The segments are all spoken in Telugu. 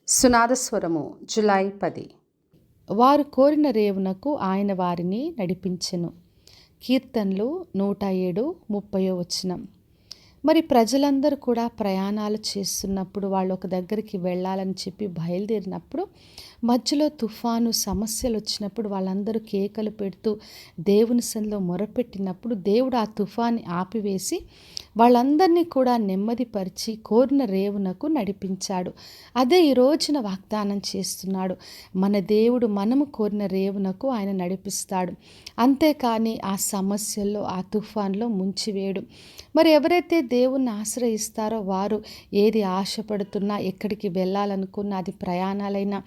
సునాదస్వరము జూలై 10. వారు కోరిన రేవునకు ఆయన వారిని నడిపించెను. కీర్తనలు 107, 30. మరి ప్రజలందరూ కూడా ప్రయాణాలు చేస్తున్నప్పుడు వాళ్ళు ఒక దగ్గరికి వెళ్ళాలని చెప్పి బయలుదేరినప్పుడు మధ్యలో తుఫాను సమస్యలు వచ్చినప్పుడు వాళ్ళందరూ కేకలు పెడుతూ దేవుని సన్నిధిలో మొరపెట్టినప్పుడు దేవుడు ఆ తుఫాన్ని ఆపివేసి వాళ్ళందరినీ కూడా నెమ్మదిపరిచి కోరిన రేవునకు నడిపించాడు. అదే ఈ రోజున వాగ్దానం చేస్తున్నాడు. మన దేవుడు మనము కోరిన రేవునకు ఆయన నడిపిస్తాడు. అంతేకాని ఆ సమస్యల్లో ఆ తుఫాన్లో ముంచివేయడు. మరి ఎవరైతే దేవుణ్ణి ఆశ్రయిస్తారో వారు ఏది ఆశపడుతున్నా, ఎక్కడికి వెళ్ళాలనుకున్నా, అది ప్రయాణాలైనా,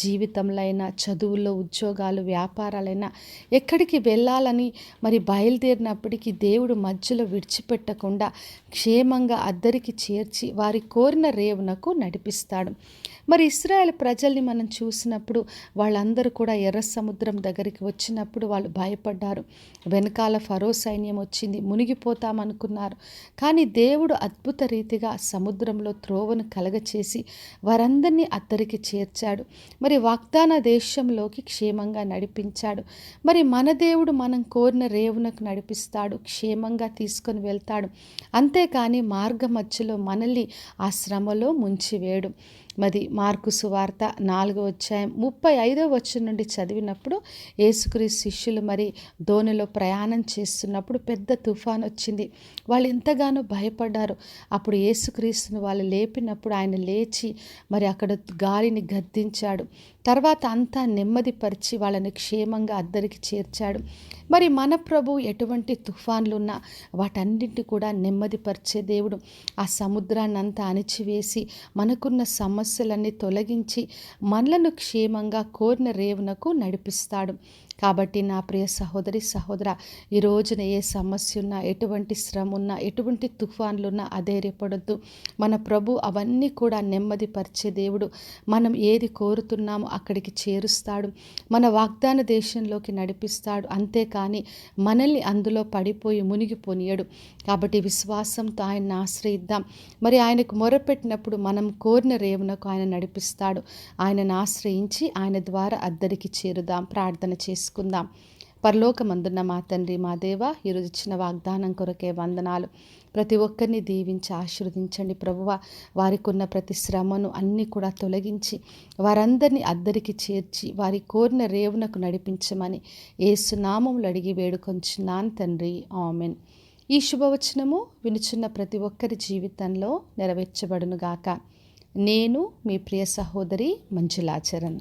జీవితంలో అయినా, చదువుల్లో, ఉద్యోగాలు, వ్యాపారాలైనా, ఎక్కడికి వెళ్ళాలని మరి బయలుదేరినప్పటికీ దేవుడు మధ్యలో విడిచిపెట్టకుండా క్షేమంగా అద్దరికి చేర్చి వారి కోరిన రేవునకు నడిపిస్తాడు. మరి ఇశ్రాయేల్ ప్రజల్ని మనం చూసినప్పుడు వాళ్ళందరూ కూడా ఎర్ర సముద్రం దగ్గరికి వచ్చినప్పుడు వాళ్ళు భయపడ్డారు. వెనకాల ఫరో సైన్యం వచ్చింది, మునిగిపోతామనుకున్నారు. కానీ దేవుడు అద్భుత రీతిగా సముద్రంలో త్రోవను కలగచేసి వారందరినీ అద్దరికి చేర్చాడు. మరి వాగ్దాన దేశంలోకి క్షేమంగా నడిపించాడు. మరి మన దేవుడు మనం కోరిన రేవునకు నడిపిస్తాడు, క్షేమంగా తీసుకొని వెళ్తాడు. అంతేకాని మార్గ మధ్యలో మనల్ని ఆ శ్రమలో ముంచివేయడు. మరి మార్కు సువార్త 4:35 నుండి చదివినప్పుడు యేసుక్రీస్తు శిష్యులు మరి దోణిలో ప్రయాణం చేస్తున్నప్పుడు పెద్ద తుఫాన్ వచ్చింది. వాళ్ళు ఎంతగానో భయపడ్డారు. అప్పుడు యేసుక్రీస్తును వాళ్ళు లేపినప్పుడు ఆయన లేచి మరి అక్కడ గాలిని గద్దించాడు. తర్వాత అంతా నెమ్మదిపరిచి వాళ్ళని క్షేమంగా అద్దరికి చేర్చాడు. మరి మన ప్రభు ఎటువంటి తుఫాన్లున్నా వాటన్నింటినీ కూడా నెమ్మదిపరిచే దేవుడు. ఆ సముద్రాన్ని అంతా అణిచివేసి మనకున్న సమస్యలన్నీ తొలగించి మనలను క్షేమంగా కోరిన రేవునకు నడిపిస్తాడు. కాబట్టి నా ప్రియ సహోదరి సహోదర, ఈ రోజున ఏ సమస్య ఉన్నా, ఎటువంటి శ్రమ ఉన్నా, ఎటువంటి తుఫాన్లున్నా అధైర్యపడొద్దు. మన ప్రభు అవన్నీ కూడా నెమ్మదిపరిచే దేవుడు. మనం ఏది కోరుతున్నామో అక్కడికి చేరుస్తాడు. మన వాగ్దాన దేశంలోకి నడిపిస్తాడు. అంతేకాని మనల్ని అందులో పడిపోయి మునిగిపోనీయడు. కాబట్టి విశ్వాసంతో ఆయన్ని ఆశ్రయిద్దాం. మరి ఆయనకు మొరపెట్టినప్పుడు మనం కోరిన రేవునకు ఆయన నడిపిస్తాడు. ఆయనను ఆశ్రయించి ఆయన ద్వారా అద్దరికి చేరుదాం. ప్రార్థన చేసుకుందాం. పరలోకమందున్న మా తండ్రి, మా దేవ, ఈరోజు ఇచ్చిన వాగ్దానం కొరకే వందనాలు. ప్రతి ఒక్కరిని దీవించి ఆశీర్వదించండి ప్రభువ. వారికి ఉన్న ప్రతి శ్రమను అన్నీ కూడా తొలగించి వారందరినీ అద్దరికి చేర్చి వారి కోరిన రేవునకు నడిపించమని యేసు నామములో అడిగి వేడుకొంచున్నాను తండ్రి, ఆమెన్. ఈ శుభవచనము వినుచున్న ప్రతి ఒక్కరి జీవితంలో నెరవేర్చబడునుగాక. నేను మీ ప్రియ సహోదరి మంజులాచరణ్.